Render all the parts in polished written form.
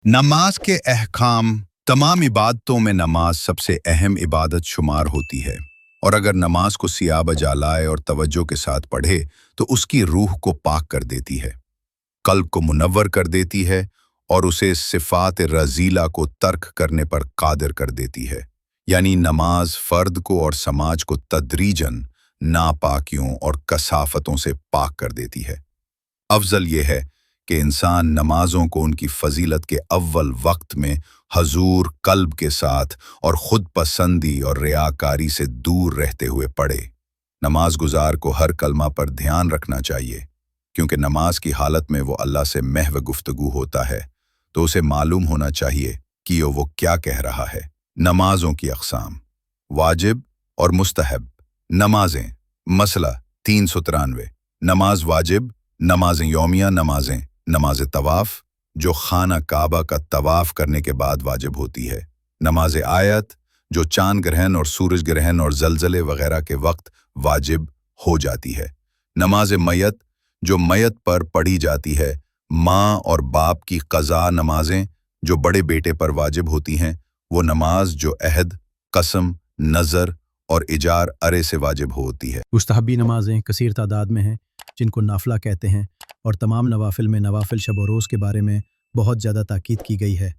नमाज के अहकाम। तमाम इबादतों में नमाज सबसे अहम इबादत शुमार होती है और अगर नमाज को सिया बजा लाए और तवज्जो के साथ पढ़े तो उसकी रूह को पाक कर देती है, कल्ब को मुनव्वर कर देती है और उसे सिफात रजीला को तर्क करने पर कादिर कर देती है। यानी नमाज फर्द को और समाज को तदरीजन नापाकियों और कसाफतों से पाक कर देती है। अफजल ये है कि इंसान नमाजों को उनकी फजीलत के अव्वल वक्त में हजूर कल्ब के साथ और खुद पसंदी और रियाकारी से दूर रहते हुए पढ़े। नमाज गुजार को हर कलमा पर ध्यान रखना चाहिए, क्योंकि नमाज की हालत में वो अल्लाह से महव गुफ्तगू होता है, तो उसे मालूम होना चाहिए कि वो क्या कह रहा है। नमाजों की अक़साम। वाजिब और मुस्तहब नमाजें। मसला 393। नमाज वाजिब, नमाज़ें यौमिया नमाजें। नमाज तवाफ़, जो खाना काबा का तवाफ़ करने के बाद वाजिब होती है। नमाज आयत, जो चांद ग्रहण और सूरज ग्रहण और जलजले वगैरह के वक्त वाजिब हो जाती है। नमाज मयत, जो मयत पर पढ़ी जाती है। माँ और बाप की क़ज़ा नमाजें, जो बड़े बेटे पर वाजिब होती हैं। वो नमाज जो अहद, कसम, नज़र और इजार अरे से वाजिब होती है। मुस्तहबी नमाजें कसीर तादाद में हैं, जिनको नाफिला कहते हैं, और तमाम नवाफिल में नवाफिल शब व रोज़ के बारे में बहुत ज़्यादा ताकीद की गई है।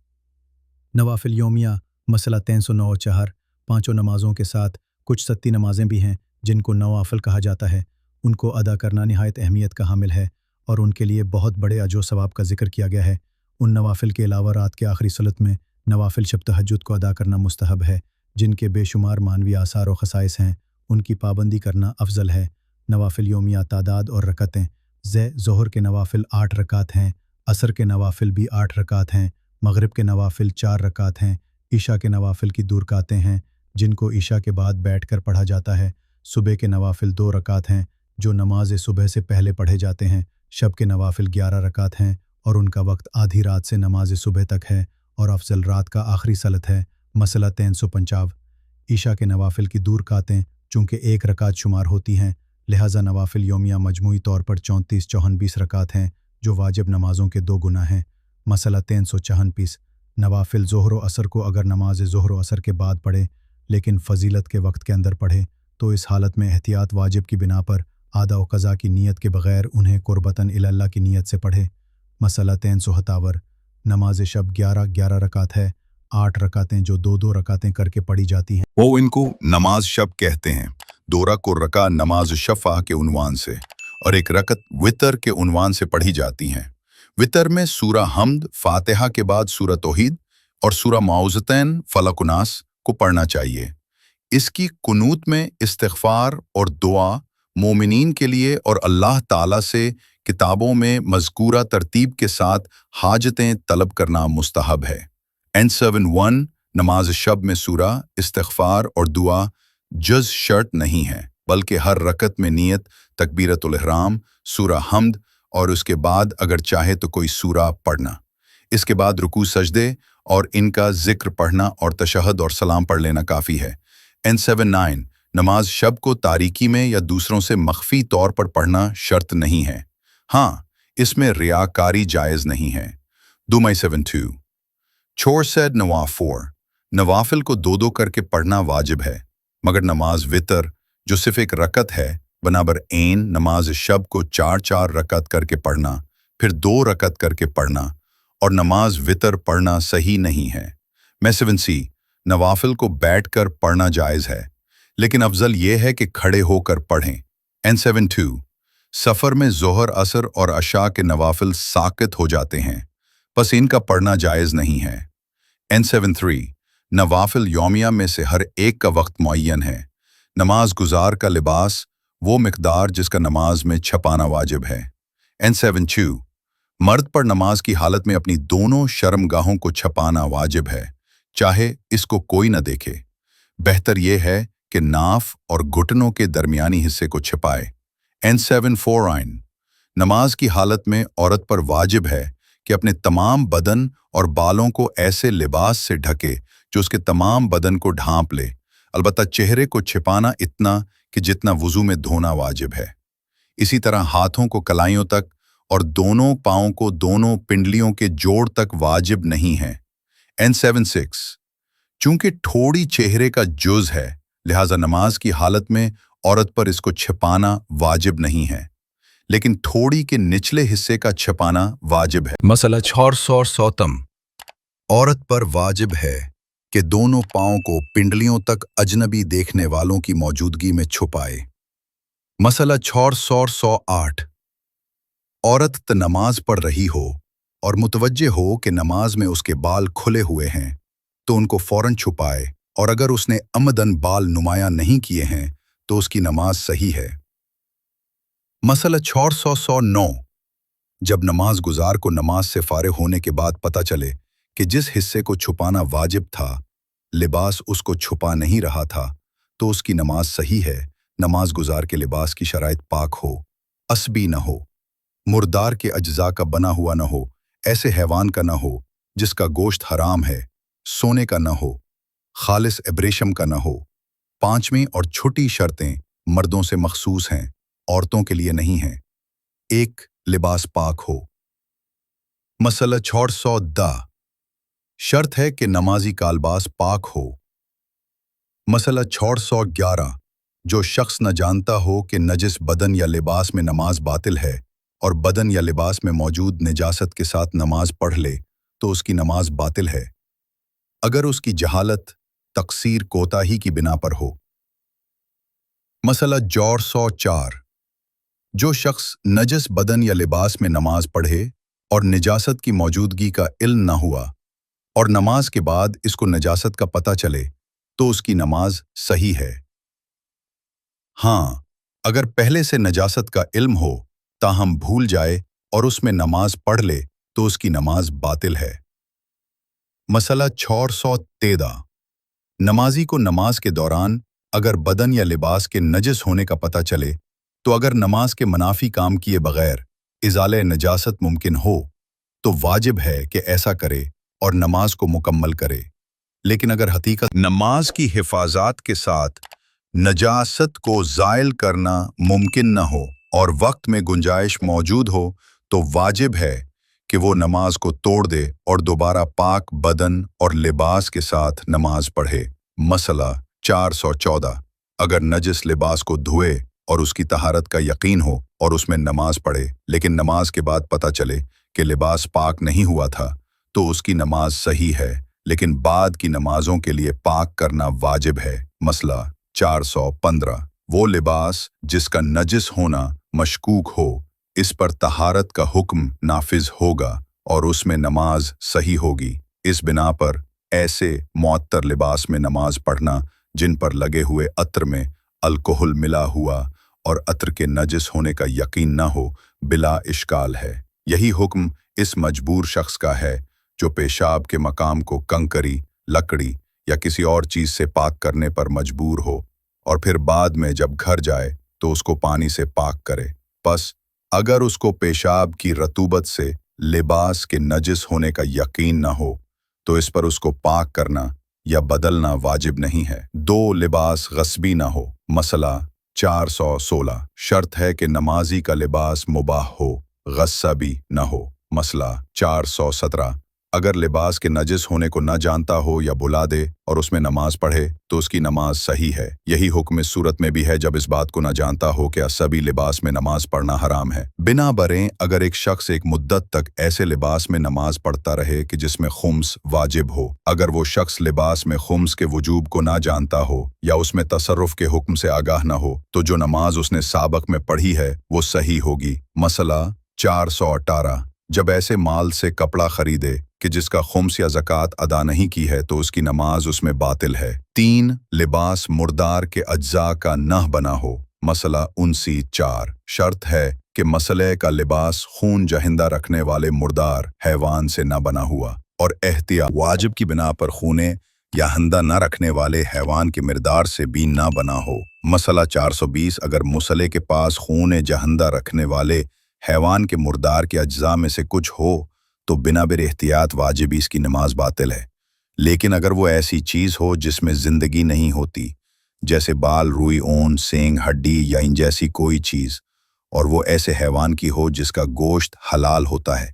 नवाफिल यौमिया मसला 309 पाँचों नमाज़ों के साथ कुछ सत्ती नमाजें भी हैं जिनको नवाफिल कहा जाता है। उनको अदा करना नहायत अहमियत का हामिल है और उनके लिए बहुत बड़े अजो सवाब का जिक्र किया गया है। उन नवाफिल के अलावा रात के आखिरी सलत में नवाफिल शब तहज्जुद को अदा करना मुस्तहब है, जिनके बेशुमार मानवी आसार व खसाइस हैं। उनकी पाबंदी करना अफजल है। नवाफिल यौमिया तादाद और रकतें। ज़ोहर के नवाफिल 8 रकात हैं, असर के नवाफिल भी 8 रकात हैं, मगरिब के नवाफिल 4 रकात हैं, ईशा के नवाफिल की 2 रकातें हैं जिनको ईशा के बाद बैठकर पढ़ा जाता है। सुबह के नवाफिल 2 रकात हैं जो नमाज सुबह से पहले पढ़े जाते हैं। शब के नवाफिल 11 रकात हैं और उनका वक्त आधी रात से नमाज सुबह तक है और अफजल रात का आखिरी सलत है। मसला 350। ईशा के नवाफिल की 2 रकातें चूँकि 1 रकात शुमार होती हैं, लिहाजा नवाफिल यौमिया मजमूई तौर पर 34-20 रकात हैं, जो वाजिब नमाजों के 2 गुना हैं। मसला 354। नवाफिल ज़ोहर व असर को अगर नमाज ज़ोहर व असर के बाद पढ़े लेकिन फ़जीलत के वक्त के अंदर पढ़े तो इस हालत में एहतियात वाजिब की बिना पर आदा व क़ज़ा की नीयत के बग़ैर उन्हें क़ुरबतन इल्लाह की नीयत से पढ़े। मसला 357। नमाज शब 11 रकात है, 8 रकातें जो 2 रकातें करके पढ़ी जाती हैं। वो इनको नमाज शब कहते हैं। 2 रका नमाज शफ़ा के उन्वान से और 1 रकत वितर के उन्वान से पढ़ी जाती हैं। वितर में सूरा हमद, फातिहा के बाद सूरा तौहीद और सूरा माउज़तैन फलक व नास को पढ़ना चाहिए। इसकी कुनूत में इस्तिग़फ़ार और दुआ मोमिनीन के लिए और अल्लाह ताला से किताबों में मज़कूरा तरतीब के साथ हाजतें तलब करना मुस्तहब है। N71 नमाज शब में सूरा, इस्तिग़फ़ार और दुआ जज़ शर्त नहीं है, बल्कि हर रकत में नियत तकबीरतुल इहराम, सूरा हमद और उसके बाद अगर चाहे तो कोई सूरा पढ़ना। इसके बाद रुकू सजदे और इनका जिक्र पढ़ना और तशहद और सलाम पढ़ लेना काफ़ी है। N79 नमाज शब को तारीकी में या दूसरों से मख्फी तौर पर पढ़ना शर्त नहीं है। हाँ, इसमें रियाकारी जायज़ नहीं है। N72 चोरसैद नवाफ़ोर नवाफिल को 2 करके पढ़ना वाजिब है, मगर नमाज वितर जो सिर्फ 1 रकत है बराबर ऐन नमाज शब को 4 रकत करके पढ़ना, फिर 2 रकत करके पढ़ना और नमाज वितर पढ़ना सही नहीं है। M7C नवाफिल को बैठकर पढ़ना जायज़ है, लेकिन अफजल ये है कि खड़े होकर पढ़ें। N72 सफ़र में ज़ोहर, असर और अशा के नवाफिल साक़ित हो जाते हैं, बस इनका पढ़ना जायज़ नहीं है। N73 नवाफिल यौमिया में से हर एक का वक्त मुअय्यन है। नमाज गुजार का लिबास वो मिक़दार जिसका नमाज में छपाना वाजिब है। N72 मर्द पर नमाज की हालत में अपनी दोनों शर्मगाहों को छपाना वाजिब है, चाहे इसको कोई न देखे। बेहतर यह है कि नाफ और घुटनों के दरमियानी हिस्से को छिपाए। N74 नमाज की हालत में औरत पर वाजिब है कि अपने तमाम बदन और बालों को ऐसे लिबास से ढके जो उसके तमाम बदन को ढांप ले, अलबत्ता चेहरे को छिपाना इतना कि जितना वुज़ू में धोना वाजिब है। इसी तरह हाथों को कलाइयों तक और दोनों पाँव को दोनों पिंडलियों के जोड़ तक वाजिब नहीं है। N76 चूंकि ठोड़ी चेहरे का जुज है, लिहाजा नमाज की हालत में औरत पर इसको छिपाना वाजिब नहीं है, लेकिन ठोड़ी के निचले हिस्से का छिपाना वाजिब है। मसला 607 औरत पर वाजिब है कि दोनों पाँव को पिंडलियों तक अजनबी देखने वालों की मौजूदगी में छुपाए। मसला 608 औरत नमाज पढ़ रही हो और मुतवज्जे हो कि नमाज में उसके बाल खुले हुए हैं तो उनको फौरन छुपाए, और अगर उसने अमदन बाल नुमाया नहीं किए हैं तो उसकी नमाज सही है। मसला 609 जब नमाज गुजार को नमाज से फारिग होने के बाद पता चले कि जिस हिस्से को छुपाना वाजिब था, लिबास उसको छुपा नहीं रहा था, तो उसकी नमाज सही है। नमाज गुजार के लिबास की शराइत पाक हो, असबी न हो, मुर्दार के अज्जा का बना हुआ न हो, ऐसे हैवान का न हो जिसका गोश्त हराम है, सोने का न हो, खालिस एब्रेशम का न हो। पांचवीं और छोटी शर्तें मर्दों से मखसूस हैं, औरतों के लिए नहीं हैं। 1 लिबास पाक हो। मसला 610 शर्त है कि नमाजी का लिबास पाक हो। मसला 611 जो शख्स न जानता हो कि नजिस बदन या लिबास में नमाज बातिल है और बदन या लिबास में मौजूद निजासत के साथ नमाज पढ़ ले तो उसकी नमाज बातिल है, अगर उसकी जहालत तकसीर कोताही की बिना पर हो। मसला 604 जो शख्स नजस बदन या लिबास में नमाज पढ़े और निजासत की मौजूदगी का इल्म न हुआ और नमाज के बाद इसको निजासत का पता चले तो उसकी नमाज सही है। हाँ, अगर पहले से नजासत का इल्म हो ताहम भूल जाए और उसमें नमाज पढ़ ले तो उसकी नमाज बातिल है। मसला 613 नमाजी को नमाज के दौरान अगर बदन या लिबास के नजिस होने का पता चले तो अगर नमाज के मनाफी काम किए बगैर इजाले नजासत मुमकिन हो तो वाजिब है कि ऐसा करे और नमाज को मुकम्मल करे, लेकिन अगर हकीकत नमाज की हिफाजत के साथ नजासत को ज़ाइल करना मुमकिन न हो और वक्त में गुंजाइश मौजूद हो तो वाजिब है कि वो नमाज को तोड़ दे और दोबारा पाक बदन और लिबास के साथ नमाज पढ़े। मसला 414 अगर नजिस लिबास को धोए और उसकी तहारत का यकीन हो और उसमें नमाज पढ़े, लेकिन नमाज के बाद पता चले कि लिबास पाक नहीं हुआ था तो उसकी नमाज सही है, लेकिन बाद की नमाजों के लिए पाक करना वाजिब है। मसला 415 वो लिबास जिसका नजिस होना मशकूक हो, इस पर तहारत का हुक्म नाफिज होगा और उसमें नमाज सही होगी। इस बिना पर ऐसे मुअत्तर लिबास में नमाज पढ़ना जिन पर लगे हुए अत्र में अल्कोहल मिला हुआ और अत्र के नजिस होने का यकीन न हो, बिला इश्काल है। यही हुक्म इस मजबूर शख्स का है जो पेशाब के मकाम को कंकरी, लकड़ी या किसी और चीज से पाक करने पर मजबूर हो और फिर बाद में जब घर जाए तो उसको पानी से पाक करे। बस अगर उसको पेशाब की रतूबत से लिबास के नजिस होने का यकीन न हो तो इस पर उसको पाक करना या बदलना वाजिब नहीं है। 2 लिबास गस्बी न हो। मसला 416 शर्त है कि नमाजी का लिबास मुबाह हो, गस्बी न हो। मसला 417 अगर लिबास के नजिस होने को न जानता हो या बुला दे और उसमें नमाज पढ़े तो उसकी नमाज सही है। यही हुक्म इस सूरत में भी है जब इस बात को न जानता हो कि असबी लिबास में नमाज पढ़ना हराम है। बिना बरें अगर एक शख्स एक मुद्दत तक ऐसे लिबास में नमाज पढ़ता रहे कि जिसमें खुम्स वाजिब हो, अगर वो शख्स लिबास में खुम्स के वजूब को ना जानता हो या उसमें तसर्रुफ के हुक्म से आगाह न हो तो जो नमाज उसने साबक में पढ़ी है वो सही होगी। मसला 418 जब ऐसे माल से कपड़ा खरीदे कि जिसका खुम्स या ज़कात अदा नहीं की है तो उसकी नमाज उसमें बातिल है। 3 लिबास मुर्दार के अज्जा का नह बना हो। मसला 4 शर्त है कि मसले का लिबास खून जहिंदा रखने वाले मुर्दार हैवान से न बना हुआ और एहतियात वाजिब की बिना पर खूने या हंदा न रखने वाले हैवान के मिर्दार से भी न बना हो। मसला 420 अगर मुसले के पास खून जहंदा रखने वाले हैवान के मुर्दार के अज्जा में से कुछ हो तो बिना बिर एहतियात वाजिब इसकी नमाज बातिल है, लेकिन अगर वो ऐसी चीज़ हो जिसमें ज़िंदगी नहीं होती, जैसे बाल, रुई, ऊन, सींग, हड्डी या इन जैसी कोई चीज़, اور وہ ایسے حیوان کی ہو جس کا گوشت حلال ہوتا ہے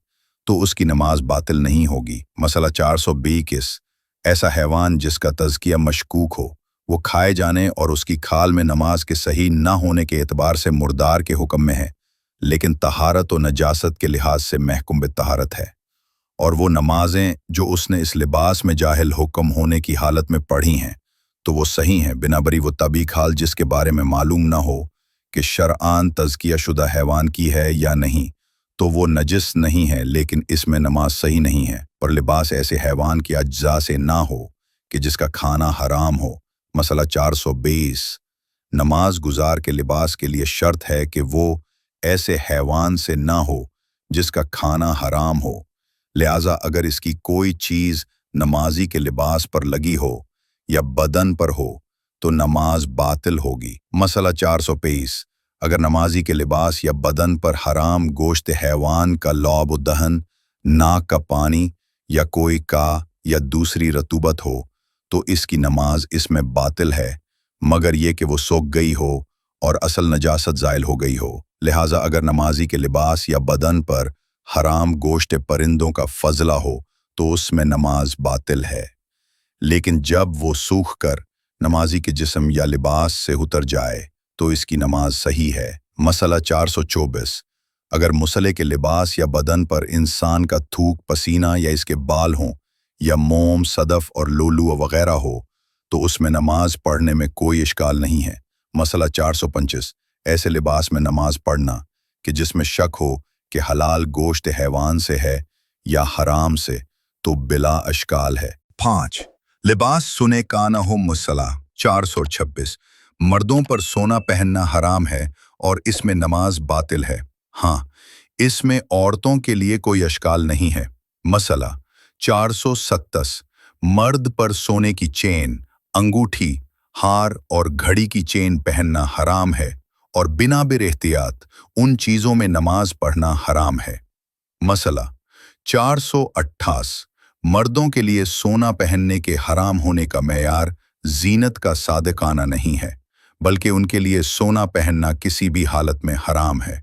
تو اس کی نماز باطل نہیں ہوگی۔ مسئلہ 421، ایسا حیوان جس کا تزکیہ مشکوک ہو، وہ کھائے جانے اور اس کی کھال میں نماز کے صحیح نہ ہونے کے اعتبار سے مردار کے حکم میں ہے، لیکن طہارت و نجاست کے لحاظ سے محکوم بالطہارت ہے، اور وہ نمازیں جو اس نے اس لباس میں جاہل حکم ہونے کی حالت میں پڑھی ہیں تو وہ صحیح ہیں، بنابری وہ طبی کھال جس کے بارے میں معلوم نہ ہو کہ شرعاً تزکیہ شدہ حیوان کی ہے یا نہیں تو وہ نجس نہیں ہے، لیکن اس میں نماز صحیح نہیں ہے، اور لباس ایسے حیوان کے اجزاء سے نہ ہو کہ جس کا کھانا حرام ہو۔ مسئلہ 420، نماز گزار کے لباس کے لیے شرط ہے کہ وہ ایسے حیوان سے نہ ہو جس کا کھانا حرام ہو، لہٰذا اگر اس کی کوئی چیز نمازی کے لباس پر لگی ہو یا بدن پر ہو تو نماز باطل ہوگی۔ مسئلہ 423، اگر نمازی کے لباس یا بدن پر حرام گوشت حیوان کا لعب و دہن، ناک کا پانی یا کوئی کا یا دوسری رطوبت ہو تو اس کی نماز اس میں باطل ہے، مگر یہ کہ وہ سوکھ گئی ہو اور اصل نجاست زائل ہو گئی ہو۔ لہٰذا اگر نمازی کے لباس یا بدن پر حرام گوشت پرندوں کا فضلہ ہو تو اس میں نماز باطل ہے، لیکن جب وہ سوکھ کر نمازی کے جسم یا لباس سے اتر جائے تو اس کی نماز صحیح ہے۔ مسئلہ 424، اگر مصلے کے لباس یا بدن پر انسان کا تھوک پسینہ یا اس کے بال ہوں یا موم، صدف اور لولو وغیرہ ہو تو اس میں نماز پڑھنے میں کوئی اشکال نہیں ہے۔ مسئلہ 425، ایسے لباس میں نماز پڑھنا کہ جس میں شک ہو کہ حلال گوشت حیوان سے ہے یا حرام سے تو بلا اشکال ہے۔ 5، لباس سنے کا نہ ہو۔ مسئلہ 426، مردوں پر سونا پہننا حرام ہے اور اس میں نماز باطل ہے، ہاں اس میں عورتوں کے لیے کوئی اشکال نہیں ہے۔ مسئلہ 427، مرد پر سونے کی چین، انگوٹھی، ہار اور گھڑی کی چین پہننا حرام ہے اور بنا بر احتیاط ان چیزوں میں نماز پڑھنا حرام ہے۔ مسئلہ 428، مردوں کے لیے سونا پہننے کے حرام ہونے کا معیار زینت کا صادقانہ نہیں ہے، بلکہ ان کے لیے سونا پہننا کسی بھی حالت میں حرام ہے،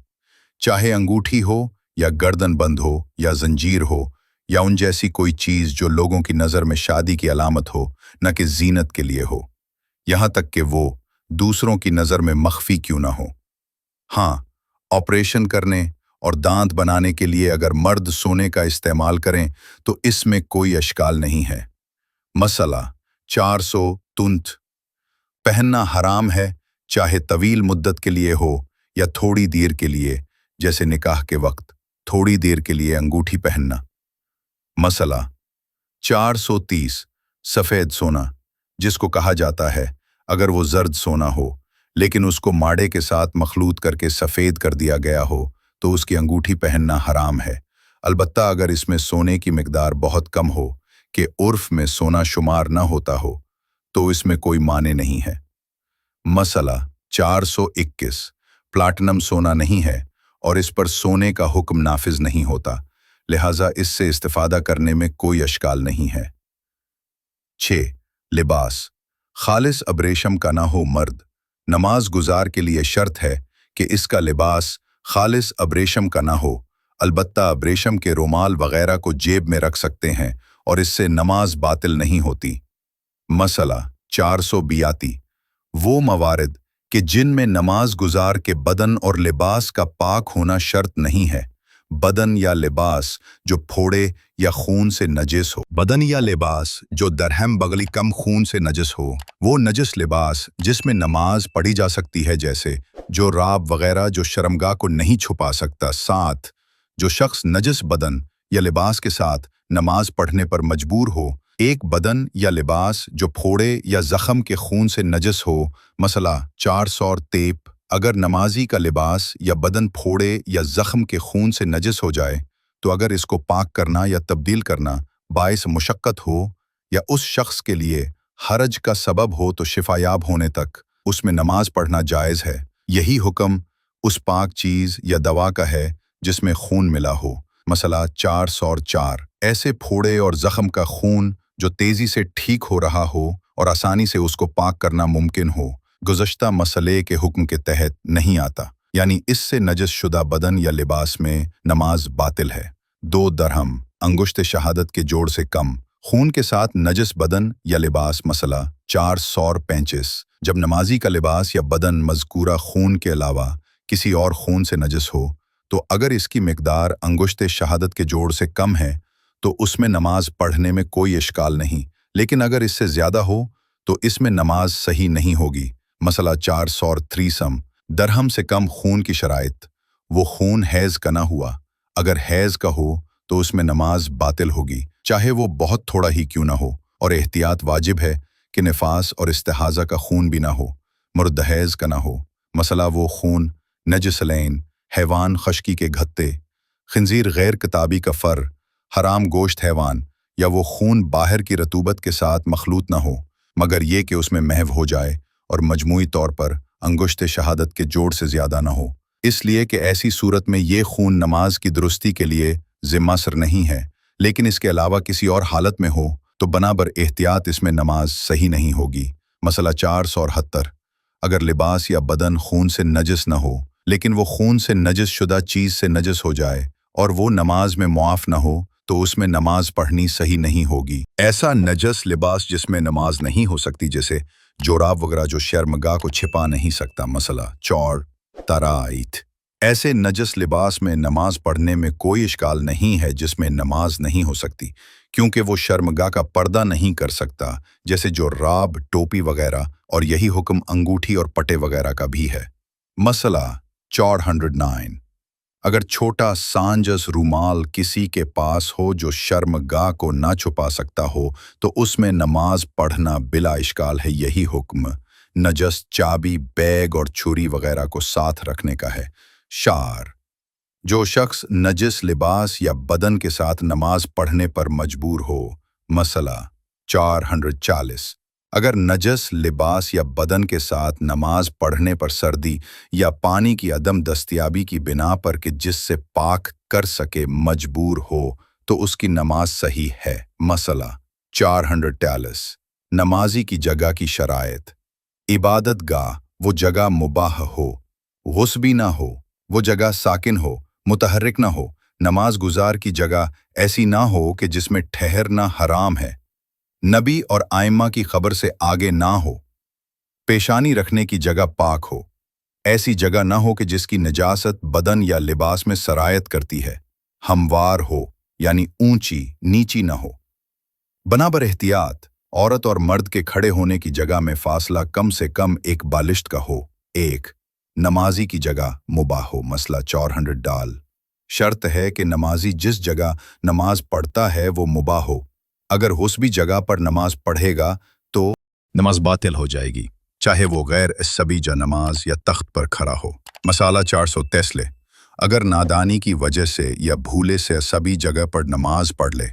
چاہے انگوٹھی ہو یا گردن بند ہو یا زنجیر ہو یا ان جیسی کوئی چیز جو لوگوں کی نظر میں شادی کی علامت ہو، نہ کہ زینت کے لیے ہو، یہاں تک کہ وہ دوسروں کی نظر میں مخفی کیوں نہ ہو۔ ہاں، آپریشن کرنے اور دانت بنانے کے لیے اگر مرد سونے کا استعمال کریں تو اس میں کوئی اشکال نہیں ہے۔ مسئلہ 429، پہننا حرام ہے چاہے طویل مدت کے لیے ہو یا تھوڑی دیر کے لیے، جیسے نکاح کے وقت تھوڑی دیر کے لیے انگوٹھی پہننا۔ مسئلہ 430، سفید سونا، جس کو کہا جاتا ہے اگر وہ زرد سونا ہو لیکن اس کو ماڑے کے ساتھ مخلوط کر کے سفید کر دیا گیا ہو تو اس کی انگوٹھی پہننا حرام ہے، البتہ اگر اس میں سونے کی مقدار بہت کم ہو کہ عرف میں سونا شمار نہ ہوتا ہو تو اس میں کوئی معنی نہیں ہے۔ مسئلہ 421، پلاٹینم سونا نہیں ہے اور اس پر سونے کا حکم نافذ نہیں ہوتا، لہٰذا اس سے استفادہ کرنے میں کوئی اشکال نہیں ہے۔ 6، لباس خالص ابریشم کا نہ ہو۔ مرد نماز گزار کے لیے شرط ہے کہ اس کا لباس خالص ابریشم کا نہ ہو، البتہ ابریشم کے رومال وغیرہ کو جیب میں رکھ سکتے ہیں اور اس سے نماز باطل نہیں ہوتی۔ مسئلہ 482، وہ موارد کہ جن میں نماز گزار کے بدن اور لباس کا پاک ہونا شرط نہیں ہے، بدن یا لباس جو پھوڑے یا خون سے نجس ہو، بدن یا لباس جو درہم بغلی کم خون سے نجس ہو، وہ نجس لباس جس میں نماز پڑھی جا سکتی ہے، جیسے جو راب وغیرہ جو شرمگاہ کو نہیں چھپا سکتا۔ 7، جو شخص نجس بدن یا لباس کے ساتھ نماز پڑھنے پر مجبور ہو، ایک بدن یا لباس جو پھوڑے یا زخم کے خون سے نجس ہو۔ مسئلہ 423، اگر نمازی کا لباس یا بدن پھوڑے یا زخم کے خون سے نجس ہو جائے تو اگر اس کو پاک کرنا یا تبدیل کرنا باعث مشقت ہو یا اس شخص کے لیے حرج کا سبب ہو تو شفا یاب ہونے تک اس میں نماز پڑھنا جائز ہے۔ یہی حکم اس پاک چیز یا دوا کا ہے جس میں خون ملا ہو۔ مسئلہ 404، ایسے پھوڑے اور زخم کا خون جو تیزی سے ٹھیک ہو رہا ہو اور آسانی سے اس کو پاک کرنا ممکن ہو، گزشتہ مسئلے کے حکم کے تحت نہیں آتا، यानी इससे नजस शुदा बदन या लिबास में नमाज बातिल है। 2 दरहम अंगुश्त शहादत के जोड़ से कम खून के साथ नजस बदन या लिबास मसला 435 जब नमाजी का लिबास या बदन मज़कूरा खून के अलावा किसी और खून से नजस हो तो अगर इसकी मिकदार अंगुश्त शहादत के जोड़ से कम है तो उसमें नमाज पढ़ने में कोई इश्काल नहीं, लेकिन अगर इससे ज़्यादा हो तो इसमें नमाज सही नहीं होगी। मसला 433 दरहम से कम खून की शराइत, वो खून हैज़ का ना हुआ, अगर हैज़ का हो तो उसमें नमाज बातिल होगी, चाहे वो बहुत थोड़ा ही क्यों ना हो, और एहतियात वाजिब है कि निफास और इस्तिहाज़ा का खून भी ना हो, मुर्दहैज़ का ना हो। मसला वो खून नजसलैन, हैवान खशकी के घत्ते, खिंजीर गैर किताबी का फर, हराम गोश्त हैवान, या वो खून बाहर की रतूबत के साथ मखलूत ना हो मगर ये कि उसमें महव हो जाए और मजमूई तौर पर अंगुश्त शहादत के जोड़ से ज़्यादा ना हो, इसलिए कि ऐसी सूरत में ये खून नमाज की दुरुस्ती के लिए ज़िम्मासर नहीं है, लेकिन इसके अलावा किसी और हालत में हो तो बनाबर एहतियात इसमें नमाज सही नहीं होगी। मसला 478 अगर लिबास या बदन खून से नजस न हो लेकिन वो खून से नजस शुदा चीज़ से नजस हो जाए और वो नमाज में मुआफ न हो तो उसमें नमाज पढ़नी सही नहीं होगी। ऐसा नजस लिबास जिसमें नमाज नहीं हो सकती, जैसे जोराब वगैरह जो शर्मगाह को छिपा नहीं सकता, मसला चौड़ तराइत, ऐसे नजस लिबास में नमाज पढ़ने में कोई इश्काल नहीं है जिसमें नमाज नहीं हो सकती क्योंकि वो शर्मगाह का पर्दा नहीं कर सकता, जैसे जो राब टोपी वगैरह, और यही हुक्म अंगूठी और पटे वगैरह का भी है। मसला 409 अगर छोटा सांजस रूमाल किसी के पास हो जो शर्मगाह को ना छुपा सकता हो तो उसमें नमाज पढ़ना बिला इश्काल है। यही हुक्म नजस चाबी बैग और छुरी वगैरह को साथ रखने का है। शार जो शख्स नजस लिबास या बदन के साथ नमाज पढ़ने पर मजबूर हो। मसला 440 अगर नजस लिबास या बदन के साथ नमाज पढ़ने पर सर्दी या पानी की अदम दस्तयाबी की बिना पर कि जिससे पाक कर सके मजबूर हो तो उसकी नमाज सही है। मसला 443 नमाजी की जगह की शराइत, इबादत गाह वो जगह मुबाह हो, गुस्बी ना हो, वो जगह साकिन हो, मुतहर्रिक ना हो, नमाज गुजार की जगह ऐसी ना हो कि जिसमें ठहरना हराम है, नबी और आइम्मा की खबर से आगे ना हो, पेशानी रखने की जगह पाक हो, ऐसी जगह ना हो कि जिसकी नजासत बदन या लिबास में सरायत करती है, हमवार हो यानी ऊंची नीची ना हो। बनाबर एहतियात औरत और मर्द के खड़े होने की जगह में फासला कम से कम एक बालिश्त का हो। एक नमाजी की जगह मुबाह हो। मसला 400 डाल शर्त है कि नमाजी जिस जगह नमाज पढ़ता है वो मुबाह हो, अगर हुस्बी जगह पर नमाज पढ़ेगा तो नमाज बातिल हो जाएगी, चाहे वो गैर सबीजा नमाज या तख्त पर खड़ा हो। मसाला 433 अगर नादानी की वजह से या भूले से सभी जगह पर नमाज पढ़ ले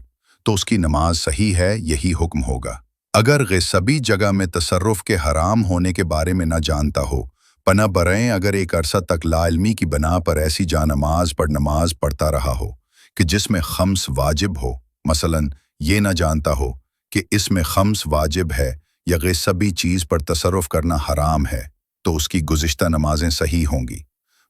तो उसकी नमाज सही है, यही हुक्म होगा। अगर गैसबी जगह में तसर्रुफ के हराम होने के बारे में न जानता हो, पना बरें अगर एक अरसा तक लाइल्मी की बना पर ऐसी जानमाज पर नमाज पढ़ता रहा हो कि जिसमें खम्स वाजिब हो, मसलन ये न जानता हो कि इसमें खम्स वाजिब है या गैसबी चीज़ पर तसर्रुफ करना हराम है, तो उसकी गुज़िश्ता नमाजें सही होंगी।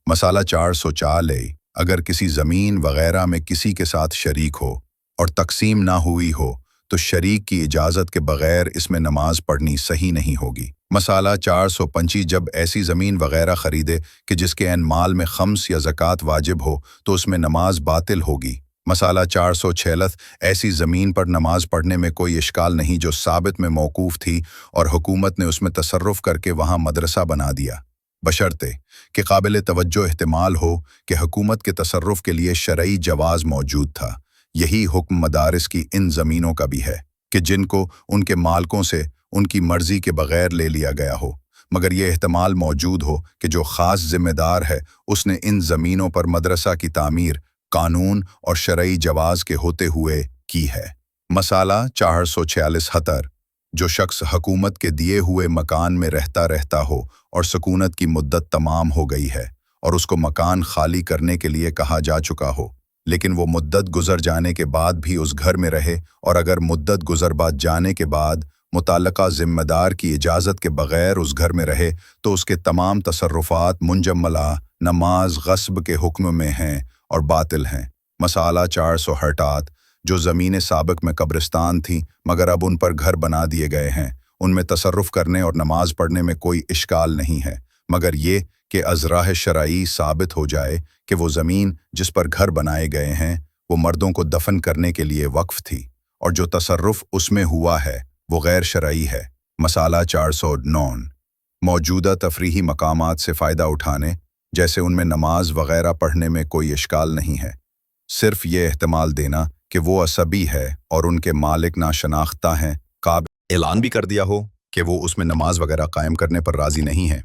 मसाला 404 अगर किसी ज़मीन वगैरह में किसी के साथ शरीक हो और तकसीम ना हुई हो तो शरीक की इजाज़त के बगैर इसमें नमाज पढ़नी सही नहीं होगी। मसाला 425 जब ऐसी ज़मीन वगैरह ख़रीदे कि जिसके ऐन माल में खम्स या ज़कात वाजिब हो तो उसमें नमाज बातिल होगी। मसाला 446 ऐसी ज़मीन पर नमाज पढ़ने में कोई इश्काल नहीं जो साबित में मौकूफ़ थी और हुकूमत ने उसमें तसर्रुफ़ करके वहाँ मदरसा बना दिया, बशर्ते कि काबिल तवज्जो एहतिमाल हो कि हुकूमत के तसर्रुफ़ के लिए शरई जवाज़ मौजूद था। यही हुक्म मदारिस की इन ज़मीनों का भी है कि जिनको उनके मालकों से उनकी मर्ज़ी के बग़ैर ले लिया गया हो, मगर यह एहतमाल मौजूद हो कि जो ख़ास ज़िम्मेदार है उसने इन ज़मीनों पर मदरसा की तामीर कानून और शरई जवाज़ के होते हुए की है। मसाला 446 जो शख्स हुकूमत के दिए हुए मकान में रहता हो और सकूनत की मुद्दत तमाम हो गई है और उसको मकान खाली करने के लिए कहा जा चुका हो, लेकिन वो मुद्दत गुजर जाने के बाद भी उस घर में रहे, और अगर मुद्दत गुजर बाद जाने के बाद मुताल्लिका ज़िम्मेदार की इजाज़त के बग़ैर उस घर में रहे तो उसके तमाम तसर्रुफ़ात मुंजमला नमाज गस्ब के हुक्म में हैं और बातिल हैं। मसाला 468 जो ज़मीनें साबिक में कब्रिस्तान थीं मगर अब उन पर घर बना दिए गए हैं, उनमें तसर्रुफ़ करने और नमाज पढ़ने में कोई इश्काल नहीं है, मगर ये कि अज़राह शरई साबित हो जाए कि वो ज़मीन जिस पर घर बनाए गए हैं वो मर्दों को दफन करने के लिए वक्फ थी और जो तसर्रुफ़ उसमें हुआ है वो गैर शरई है। मसाला 409 मौजूदा तफरीही मकामात से फ़ायदा उठाने जैसे उनमें नमाज वग़ैरह पढ़ने में कोई इश्काल नहीं है, सिर्फ ये एहतमाल देना कि वो असबी है और उनके मालिक नाशनाख्ता हैं, काबिल ऐलान भी कर दिया हो कि वो उसमें नमाज वग़ैरह कायम करने पर राज़ी नहीं है।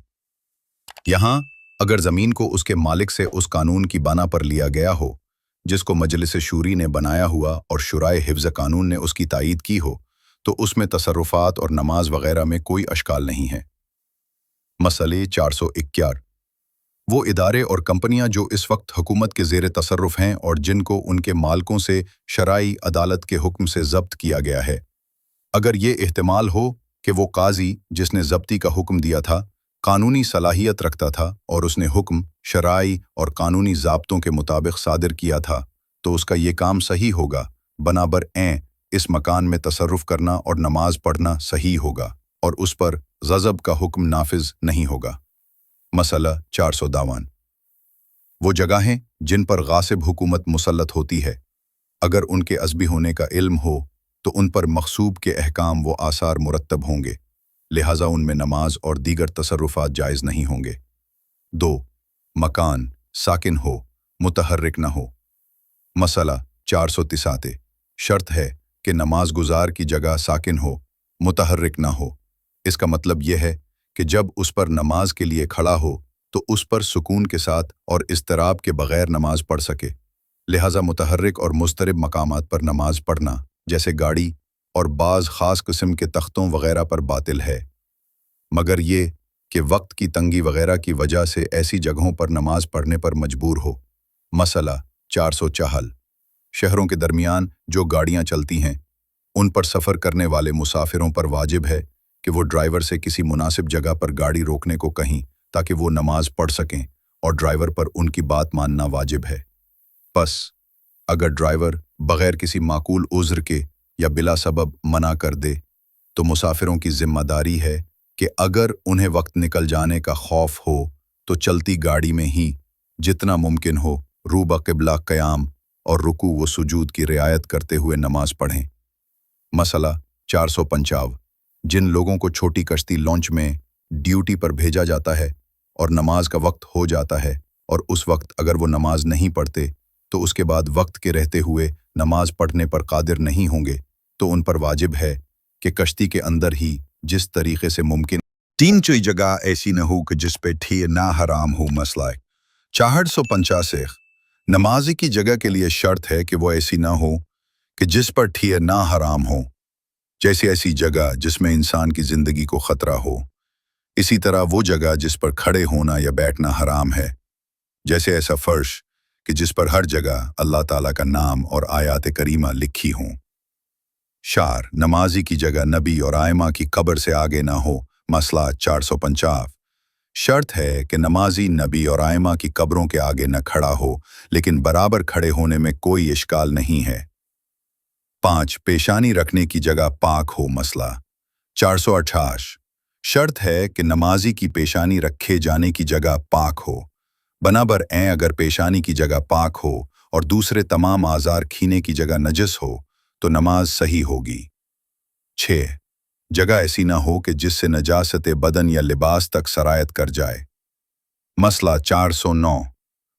यहाँ अगर ज़मीन को उसके मालिक से उस कानून की बना पर लिया गया हो जिसको मजलिस शूरी ने बनाया हुआ और शुराए हिफ्ज़ कानून ने उसकी तायीद की हो, तो उसमें तसर्रुफ़ात और नमाज वग़ैरह में कोई अश्काल नहीं है। मसले 451 वो इदारे और कंपनियां जो इस वक्त हुकूमत के ज़ेर तसर्रुफ़ हैं और जिनको उनके मालकों से शराई अदालत के हुक्म से ज़ब्त किया गया है, अगर ये एहतमाल हो कि वो काजी जिसने ज़ब्ती का हुक्म दिया था कानूनी सलाहियत रखता था और उसने हुक्म शराई और कानूनी ज़ाब्तों के मुताबिक सादिर किया था, तो उसका ये काम सही होगा। बनाबर इस मकान में तसर्रुफ़ करना और नमाज पढ़ना सही होगा और उस पर ग़ज़ब का हुक्म नाफिज नहीं होगा। मसला 452 वो जगहें जिन पर गासिब हुकूमत मुसल्लत होती है, अगर उनके अज़बी होने का इल्म हो तो उन पर मखसूब के अहकाम व आसार मुरत्तब होंगे, लिहाजा उनमें नमाज और दीगर तसर्रुफ़ात जायज़ नहीं होंगे। 2 मकान साकिन हो, मुतहर्रिक न हो। मसला 463 शर्त है कि नमाज गुजार की जगह साकिन हो, मुतहर्रिक न हो। इसका मतलब यह है कि जब उस पर नमाज के लिए खड़ा हो तो उस पर सुकून के साथ और इज़्तिराब के बग़ैर नमाज पढ़ सके, लिहाजा मुतहर्रिक और मुस्तरिब मकामात पर नमाज पढ़ना जैसे गाड़ी और बाज़ ख़ास किस्म के तख्तों वग़ैरह पर बातिल है, मगर ये कि वक्त की तंगी वग़ैरह की वजह से ऐसी जगहों पर नमाज पढ़ने पर मजबूर हो। मसला 464 शहरों के दरमियान जो गाड़ियाँ चलती हैं उन पर सफ़र करने वाले मुसाफिरों पर वाजिब है कि वो ड्राइवर से किसी मुनासिब जगह पर गाड़ी रोकने को कहें ताकि वो नमाज पढ़ सकें और ड्राइवर पर उनकी बात मानना वाजिब है। बस अगर ड्राइवर बग़ैर किसी माकूल उज़्र के या बिला सबब मना कर दे तो मुसाफिरों की ज़िम्मेदारी है कि अगर उन्हें वक्त निकल जाने का खौफ हो तो चलती गाड़ी में ही जितना मुमकिन हो रूबा क़िबला क़याम और रुकू व सुजूद की रियायत करते हुए नमाज पढ़ें। मसला 455 जिन लोगों को छोटी कश्ती लॉन्च में ड्यूटी पर भेजा जाता है और नमाज का वक्त हो जाता है और उस वक्त अगर वो नमाज नहीं पढ़ते तो उसके बाद वक्त के रहते हुए नमाज पढ़ने पर कादिर नहीं होंगे, तो उन पर वाजिब है कि कश्ती के अंदर ही जिस तरीके से मुमकिन 3 कोई जगह ऐसी न हो कि जिस पे ठियर ना हराम हो। मसला 485 नमाजी की जगह के लिए शर्त है कि वो ऐसी ना हो कि जिस पर ठियर ना हराम हो, जैसे ऐसी जगह जिसमें इंसान की ज़िंदगी को ख़तरा हो। इसी तरह वो जगह जिस पर खड़े होना या बैठना हराम है, जैसे ऐसा फ़र्श कि जिस पर हर जगह अल्लाह ताला का नाम और आयात करीमा लिखी हों। शार नमाजी की जगह नबी और आयमा की कब्र से आगे ना हो। मसला 450 शर्त है कि नमाजी नबी और आयमा की कब्रों के आगे न खड़ा हो, लेकिन बराबर खड़े होने में कोई इश्काल नहीं है। 5 पेशानी रखने की जगह पाक हो। मसला 428 शर्त है कि नमाजी की पेशानी रखे जाने की जगह पाक हो। बनाबर अगर पेशानी की जगह पाक हो और दूसरे तमाम आज़ार खीने की जगह नजस हो तो नमाज सही होगी। 6 जगह ऐसी ना हो कि जिससे नजासत बदन या लिबास तक सरायत कर जाए। मसला 409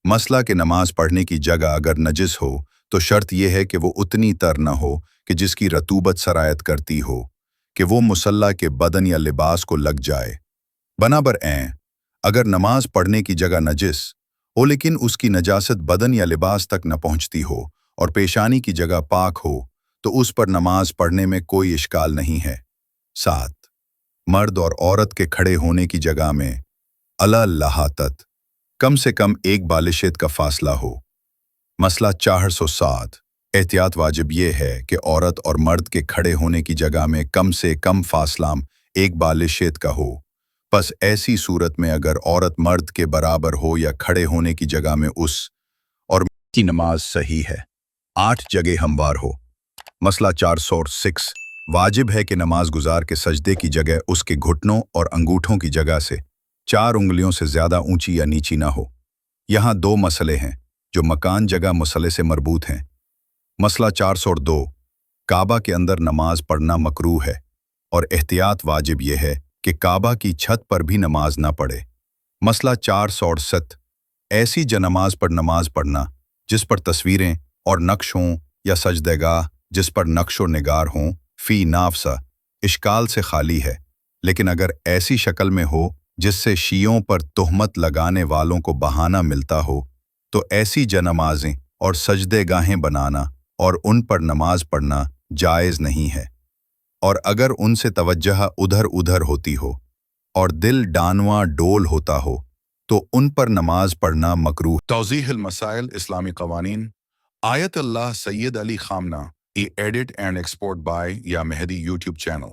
मसला कि नमाज पढ़ने की जगह अगर नजिस हो तो शर्त यह है कि वो उतनी तर न हो कि जिसकी रतूबत सरायत करती हो कि वो मुसल्ला के बदन या लिबास को लग जाए। बनाबर अगर नमाज पढ़ने की जगह नजिस हो लेकिन उसकी नजासत बदन या लिबास तक न पहुंचती हो और पेशानी की जगह पाक हो तो उस पर नमाज पढ़ने में कोई इश्काल नहीं है। 7 मर्द और औरत के खड़े होने की जगह में अला लहातत कम से कम एक बालिशत का फासला हो। मसला 407 एहतियात वाजिब ये है कि औरत और मर्द के खड़े होने की जगह में कम से कम फासला एक बालिशत का हो, बस ऐसी सूरत में अगर औरत मर्द के बराबर हो या खड़े होने की जगह में उस और की नमाज सही है 8 जगह हमवार हो। मसला 406 वाजिब है कि नमाज गुजार के सजदे की जगह उसके घुटनों और अंगूठों की जगह से 4 उंगलियों से ज्यादा ऊंची या नीची ना हो। यहाँ 2 मसले हैं जो मकान जगह मसले से मरबूत हैं। मसला 402 काबा के अंदर नमाज पढ़ना मकरूह है और एहतियात वाजिब यह है कि काबा की छत पर भी नमाज ना पढ़े। मसला 467 ऐसी जनमाज पर नमाज पढ़ना जिस पर तस्वीरें और नक्श हों या सजदेगाह जिस पर नक्शो निगार हों फी नाफसा इश्काल से खाली है, लेकिन अगर ऐसी शक्ल में हो जिससे शियों पर तुहमत लगाने वालों को बहाना मिलता हो तो ऐसी जनमाजें और सजदेगाहें बनाना और उन पर नमाज पढ़ना जायज़ नहीं है। और अगर उनसे तवज्जह उधर उधर होती हो और दिल डानवा डोल होता हो तो उन पर नमाज पढ़ना मकरूह। तौज़ीह मसाइल इस्लामी कवानीन आयत अल्लाह सैयद अली खामना एडिट एंड एक्सपोर्ट बाय या मेहदी यूट्यूब चैनल।